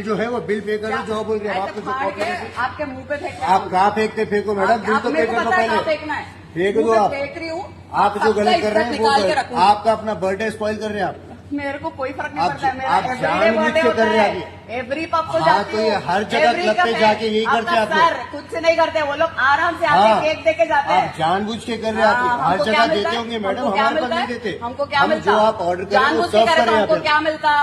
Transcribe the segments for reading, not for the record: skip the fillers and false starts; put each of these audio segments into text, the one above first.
जो है वो बिल पे करो। जो बोल रहे हैं आपको जो आपके मुंह पे फेंक आप कहाँ फेंकते फेंको मैडम, बिल तो पे कर दो पहले, फेंक दो आप। आप जो गलत कर रहे हैं वो आपका अपना बर्थडे स्पॉइल कर रहे हैं आप। मेरे को कोई फर्क नहीं पड़ता है, आप जानबूझ के कर रहे हैं एवरी पब को हाँ, जाती तो ये हर जगह क्लब पे जाके यही करते हैं आप लोग। खुद से नहीं करते वो लोग, आराम से आके केक दे के जाते हैं। आप जानबूझ के कर रहे हैं, आप हर जगह देते होंगे मैडम, हमारे पास नहीं देते। हमको क्या मिलता? जो आप ऑर्डर करें वो सर्व करें, हमको क्या मिलता?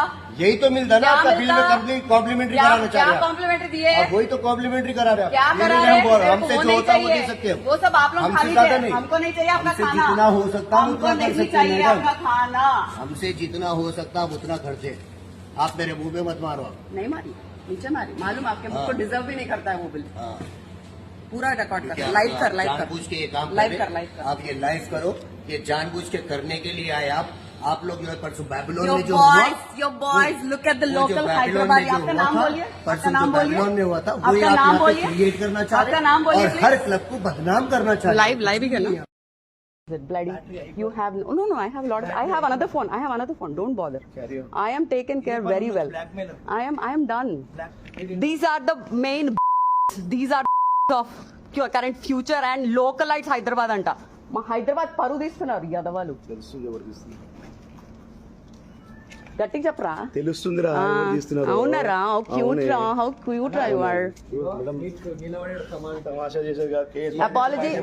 यही तो मिलता ना आपका बिल में कॉम्प्लीमेंट्री कराना चाह रहे हैं। कॉम्प्लीमेंट्री दिए, वही तो कॉम्प्लीमेंट्री करा रहे हैं। क्या करा रहे हैं? हमसे जो होता है वो दे सकते हैं, वो सब आप लोग खा लीजिए, हमको नहीं चाहिए आपका खाना। जितना हो सकता है हमको उतना कर नहीं सकते हैं चाहिए आपका खाना। हमसे जितना हो सकता है उतना खर्चे। आप मेरे मुंह पे मत मारो। आप नहीं मारी, नीचे मारी, मालूम आपके मुझको हाँ। डिजर्व भी नहीं करता है वो बिल। हाँ। पूरा रिकॉर्ड कर, लाइव कर, लाइव कर, जानबूझ के ये काम लाइव कर, लाइव कर। आप ये लाइव करो, ये जानबूझ के करने के लिए आए आप लोग जो है परसों बैबलोन Your में जो हुआ, boys, look at the वो जो local बैबलोन Hyderabad। में जो आपका हुआ नाम था, बोलिए, आपका परसों नाम जो बोलिए, बैबलोन में हुआ था वही आपका आप नाम यहाँ पे बोलिए, क्रिएट करना चाह रहे आपका नाम बोलिए, और हर क्लब को बदनाम करना चाह रहे हैं। लाइव ही करना। Bloody, you have no. I have lot. I have another phone. Don't bother. I am taken care very well. I am done. These are the main. These are of current future and localites Hyderabad anta. మా హైదరాబాద్ పరువు తీస్తున్నారు యాదవాలు. గట్టిగా చెప్పరా? తెలుస్తుందిరా అవునరా? How cute రా you are.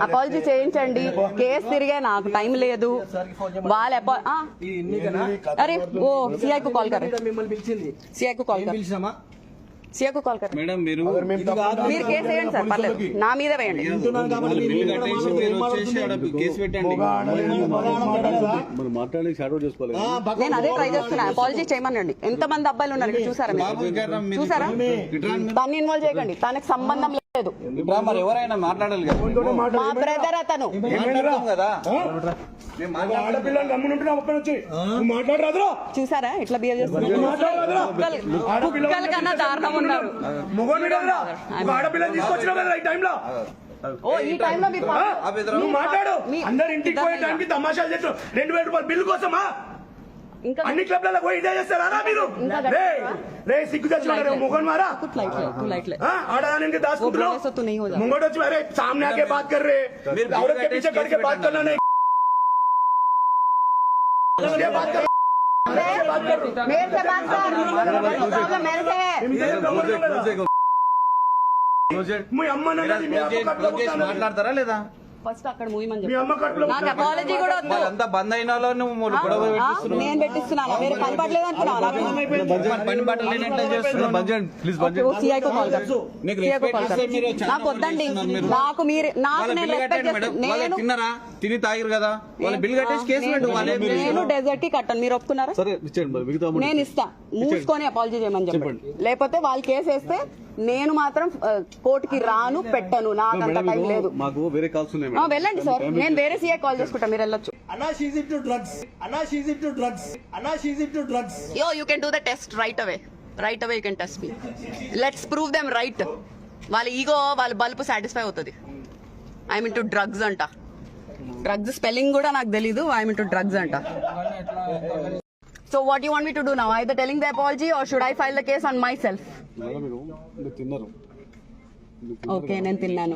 Apology చేయించండి. Case తిరిగే నాకు టైం లేదు. వాళ్ళ అరే ఓ సిఐ కు కాల్ కర్, సిఐ కు కాల్ కర్, సిఐ కు కాల్ కర్. మేడం మీరు కేసు వేయండి సార్, పర్లేదు, నా మీద వేయండి. నేను అదే ట్రై చేస్తున్నా. అపాలజీ చేయమనండి. ఎంత మంది అబ్బాయిలు ఉన్నారు ఇక్కడ చూసారా? చూసారా? దాన్ని ఇన్వాల్వ్ చేయకండి, తనకు సంబంధం లేదు. మరి ఎవరైనా మాట్లాడాలి కదా, మా బ్రదర్ అతను. కదా చూసారా ఇట్లా బిహేవ్ చేస్తున్నారు? కుక్కల కన్నా దారుణం ఉన్నారు. ఓ ఈ టైంలో మాట్లాడు. అందరు ఇంటికి పోయే టైంకి తమాషాలు చేస్తారు. 2000 రూపాయలు బిల్లు కోసమా? ఇంకా అన్ని క్లబ్లలో పోయి ఇదే చేస్తారా మీరు? సిగ్గు తెచ్చుకున్నారు మొగన్ మారా. आड़ाने दास मुंगट వచ్చి अरे सामने आके बात कर रहे, औरत के पीछे करके बात करना नहीं। मेरे से बात कर, प्रॉब्लम मेरे से है. మీ అమ్మ మాట్లాడతారా లేదా? ఫస్ట్ అక్కడ మూవీమని మీ అమ్మ కట్లో నాకు అపాలజీ కూడా వద్దు. అంతా బంద్ అయిన వాళ్ళని గొడవ పెట్టిస్తున్నావు. నేను పెట్టిస్తున్నాను. వేరే పని పడలేదు అనుకున్నావు నాకు. పని పట్టలు ఎట్లా చేస్తున్నావు? నాకు వద్దండి. నాకు మీరు నాకు నేను రెస్పెక్ట్ చేస్తాను. తిన్నారా? తిని తాగిరు కదా, వాళ్ళ బిల్ కట్టేసి కేసు పెట్టు. నేను డెజర్ట్ కి కట్టాను, మీరు ఒప్పుకున్నారా? నేను ఇస్తా, మూసుకొని అపాలజీ చేయమని చెప్పండి. లేకపోతే వాళ్ళు కేసు వేస్తే నేను మాత్రం కోర్టుకి రాను, పెట్టను. నాకు అంత టైం లేదు. మాకు వేరే కాల్స్ ఉన్నాయి. వెళ్ళండి సార్, నేను వేరే సీఏ కాల్ చేసుకుంటా, మీరు వెళ్ళొచ్చు. Yo, you can do the test right away you can test me. Let's prove them right. వాళ్ళ ఈగో, వాళ్ళ బల్బు సాటిస్ఫై అవుతుంది. ఐఎమ్ ఇంటూ డ్రగ్స్ అంట. డ్రగ్స్ స్పెల్లింగ్ కూడా నాకు తెలీదు. ఐఎమ్ ఇంటూ డ్రగ్స్ అంట. So what do you want me to do now? Either telling the apology or should I file the case on myself? Okay, నేను తిన్నాను.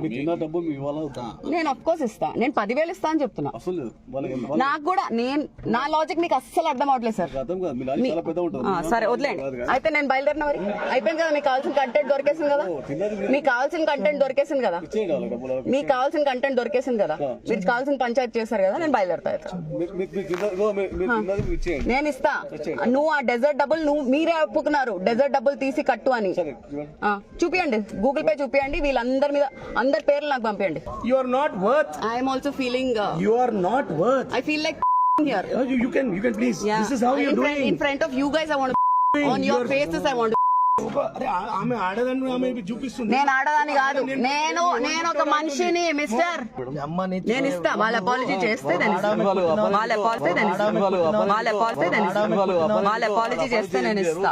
నేను of course ఇస్తా. నేను 10,000 ఇస్తా అని చెప్తున్నా. నాకు కూడా నా లాజిక్ మీకు అస్సలు అర్థం అవట్లేదు సార్. సరే వదిలేండి. అయితే నేను బయలుదేరిన మరి అయిపోయింది కదా. మీకు కావాల్సిన కంటెంట్ దొరికేసింది కదా. మీకు కావాల్సిన కంటెంట్ దొరికేసింది కదా. మీకు కావాల్సిన కంటెంట్ దొరికేసింది కదా. మీరు కావాల్సిన పంచాయతీ చేశారు కదా. నేను బయలుదేరుతా. నేను ఇస్తా. నువ్వు ఆ డెజర్ట్ డబ్బులు మీరే ఒప్పుకున్నారు, డెజర్ట్ డబ్బులు తీసి కట్టు అని. చూపియండి, గూగుల్ పే చూపియండి. వీళ్ళందరి మీద అందరి పేర్లు నాకు పంపించండి. You are not worth. I am also feeling. You are not worth. I feel like here. You can please. Yeah. This is how you're doing. In front of you guys, I want to. On your faces, I want to. అరే ఆమె ఆడదాన్ని ఆమె చూపిస్తుంది. నేను ఆడదాన్ని కాదు. నేను ఒక మనిషిని మిస్టర్. నేను ఇస్తా. వాళ్ళ అపాలజీ చేస్తే వాళ్ళ అపాలజీ చేస్తే నేను ఇస్తా.